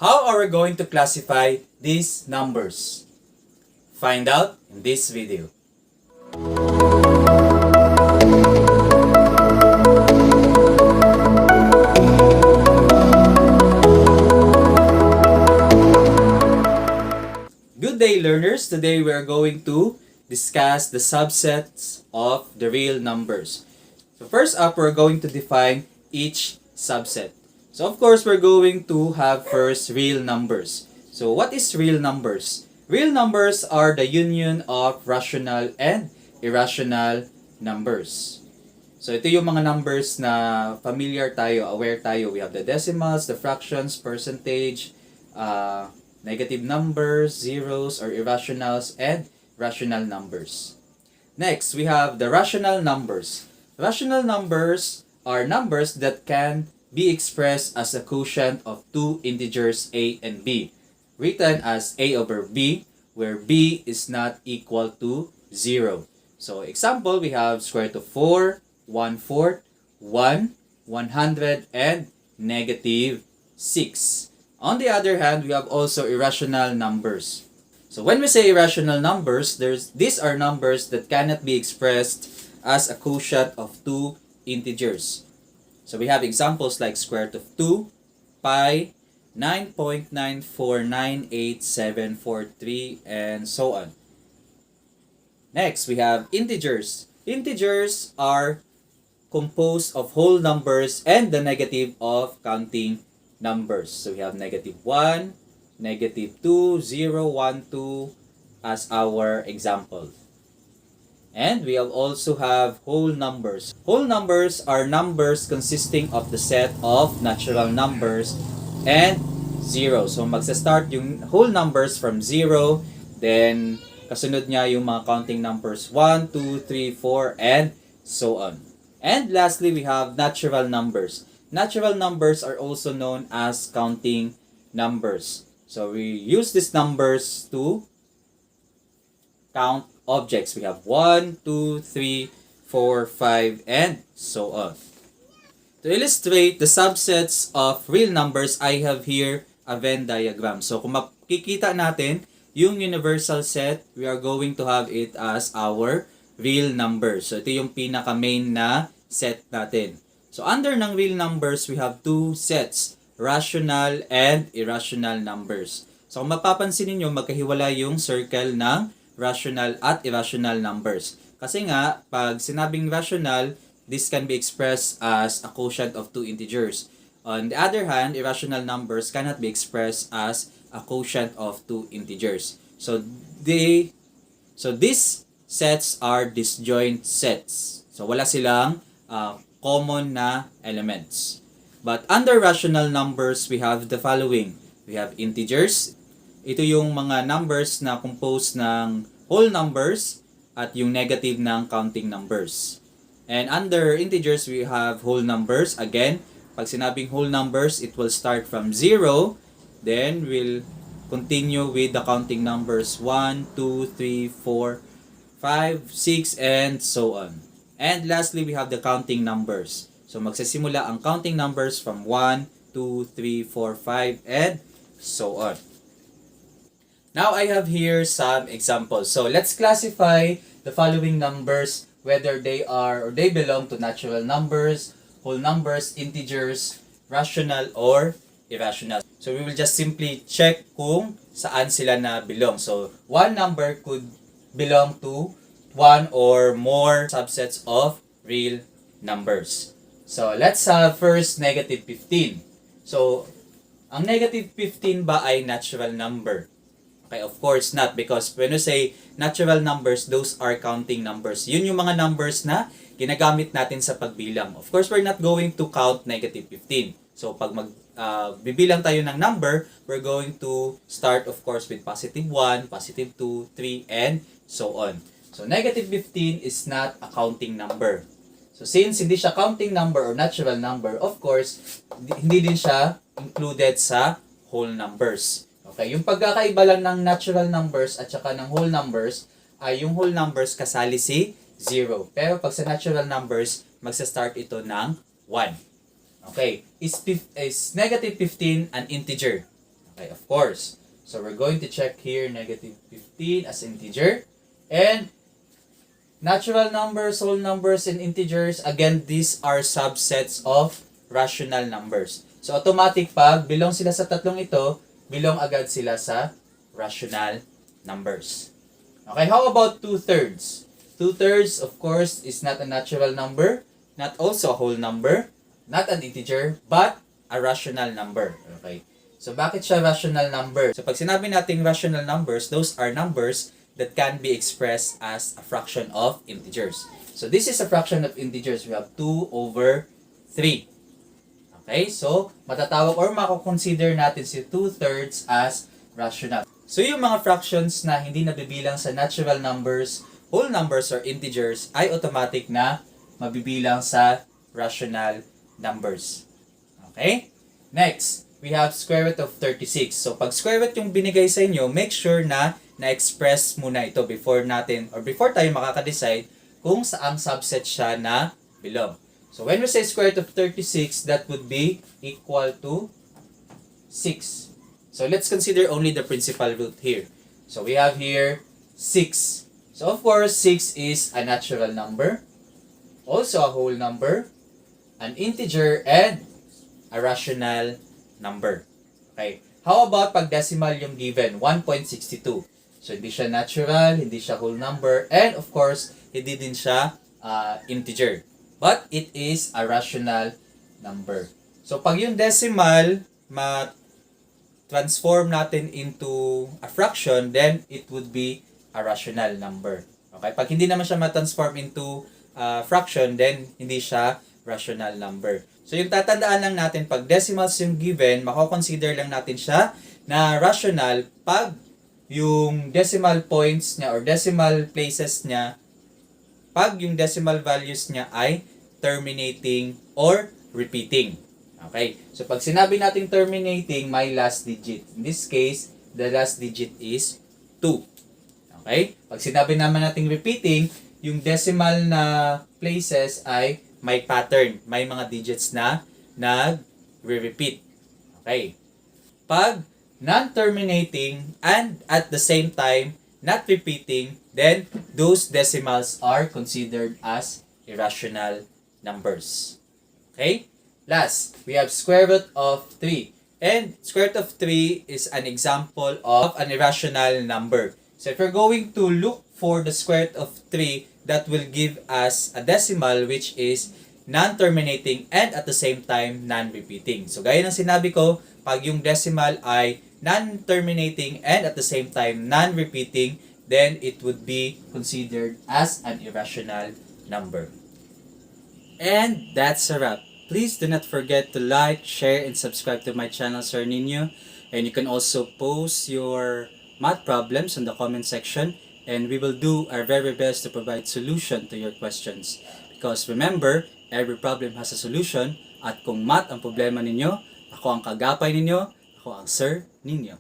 How are we going to classify these numbers? Find out in this video. Good day, learners! Today we are going to discuss the subsets of the real numbers. So first up, we're going to define each subset. So of course, we're going to have first real numbers. So what is real numbers? Real numbers are the union of rational and irrational numbers. So ito yung mga numbers na familiar tayo, aware tayo. We have the decimals, the fractions, percentage, negative numbers, zeros or irrationals, and rational numbers. Next, we have the rational numbers. Rational numbers are numbers that can be expressed as a quotient of two integers a and b, written as a over b, where b is not equal to 0. So example, we have square root of 4, 1/4, 1, 100, and negative 6. On the other hand, we have also irrational numbers. So when we say irrational numbers, these are numbers that cannot be expressed as a quotient of two integers. So we have examples like square root of 2, pi, 9.9498743, and so on. Next, we have integers. Integers are composed of whole numbers and the negative of counting numbers. So we have negative 1, negative 2, 0, 1, 2 as our example. And we also have whole numbers. Whole numbers are numbers consisting of the set of natural numbers and 0. So magsa-start yung whole numbers from 0, then kasunod niya yung mga counting numbers 1, 2, 3, 4, and so on. And lastly, we have natural numbers. Natural numbers are also known as counting numbers. So we use these numbers to count objects. We have 1, 2, 3, 4, 5, and so on. To illustrate the subsets of real numbers, I have here a Venn diagram. So kung makikita natin yung universal set, we are going to have it as our real numbers. So ito yung pinaka-main na set natin. So under ng real numbers, we have two sets, rational and irrational numbers. So kung mapapansin niyo, magkahiwala yung circle ng rational at irrational numbers. Kasi nga, pag sinabing rational, this can be expressed as a quotient of two integers. On the other hand, irrational numbers cannot be expressed as a quotient of two integers. So these sets are disjoint sets. So wala silang common na elements. But under rational numbers, we have the following. We have integers. Ito yung mga numbers na composed ng whole numbers at yung negative ng counting numbers. And under integers, we have whole numbers. Again, pag sinabing whole numbers, it will start from 0. Then, we'll continue with the counting numbers 1, 2, 3, 4, 5, 6, and so on. And lastly, we have the counting numbers. So, magsisimula ang counting numbers from 1, 2, 3, 4, 5, and so on. Now, I have here some examples. So, let's classify the following numbers, whether they are or they belong to natural numbers, whole numbers, integers, rational, or irrational. So, we will just simply check kung saan sila na belong. So, one number could belong to one or more subsets of real numbers. So, let's have first negative 15. So, ang negative 15 ba ay natural number? Okay, of course not, because when we say natural numbers, those are counting numbers. Yun yung mga numbers na ginagamit natin sa pagbilang. Of course, we're not going to count negative 15. So, pag bibilang tayo ng number, we're going to start, of course, with positive 1, positive 2, 3, and so on. So, negative 15 is not a counting number. So, since hindi siya counting number or natural number, of course, hindi din siya included sa whole numbers. Okay, yung pagkakaiba lang ng natural numbers at saka ng whole numbers ay yung whole numbers kasali si 0. Pero pag sa natural numbers, magsa-start ito ng 1. Okay, is negative 15 an integer? Okay, of course. So we're going to check here negative 15 as integer. And natural numbers, whole numbers, and integers, again, these are subsets of rational numbers. So automatic pag belong sila sa tatlong ito, belong agad sila sa rational numbers. Okay, how about 2/3? 2/3, of course, is not a natural number, not also a whole number, not an integer, but a rational number. Okay. So bakit siya rational number? So pag sinabi nating rational numbers, those are numbers that can be expressed as a fraction of integers. So this is a fraction of integers. We have 2/3. Okay? So matatawag or mako-consider natin si 2/3 as rational. So yung mga fractions na hindi nabibilang sa natural numbers, whole numbers, or integers ay automatic na mabibilang sa rational numbers. Okay? Next, we have square root of 36. So pag square root yung binigay sa inyo, make sure na na-express muna ito before natin or before tayo makaka-decide kung saang subset siya na belong. So when we say square root of 36, that would be equal to 6. So let's consider only the principal root here. So we have here 6. So of course, 6 is a natural number, also a whole number, an integer, and a rational number. Okay. How about pag decimal yung given? 1.62. So, hindi siya natural, hindi siya whole number, and of course, hindi din siya integer. But it is a rational number. So, pag yung decimal ma-transform natin into a fraction, then it would be a rational number. Okay? Pag hindi naman siya ma-transform into fraction, then hindi siya rational number. So, yung tatandaan lang natin, pag decimals yung given, mako-consider lang natin siya na rational pag yung decimal points niya or decimal places niya, pag yung decimal values niya ay terminating or repeating. Okay? So, pag sinabi natin terminating, may last digit. In this case, the last digit is 2. Okay? Pag sinabi naman natin repeating, yung decimal na places ay may pattern, may mga digits na nag-repeat. Okay. Pag non-terminating and at the same time not repeating, then those decimals are considered as irrational numbers. Okay? Last, we have square root of 3. And square root of 3 is an example of an irrational number. So if you're going to look for the square root of 3, that will give us a decimal which is non-terminating and at the same time non-repeating. So gaya ng sinabi ko, pag yung decimal ay non-terminating and at the same time non-repeating, then it would be considered as an irrational number. And that's a wrap. Please do not forget to like, share, and subscribe to my channel, Sir Ninyo. And you can also post your math problems in the comment section, and we will do our very best to provide solution to your questions. Because remember, every problem has a solution, at kung math ang problema ninyo, ako ang kaagapay ninyo, ako ang Sir Ninyo.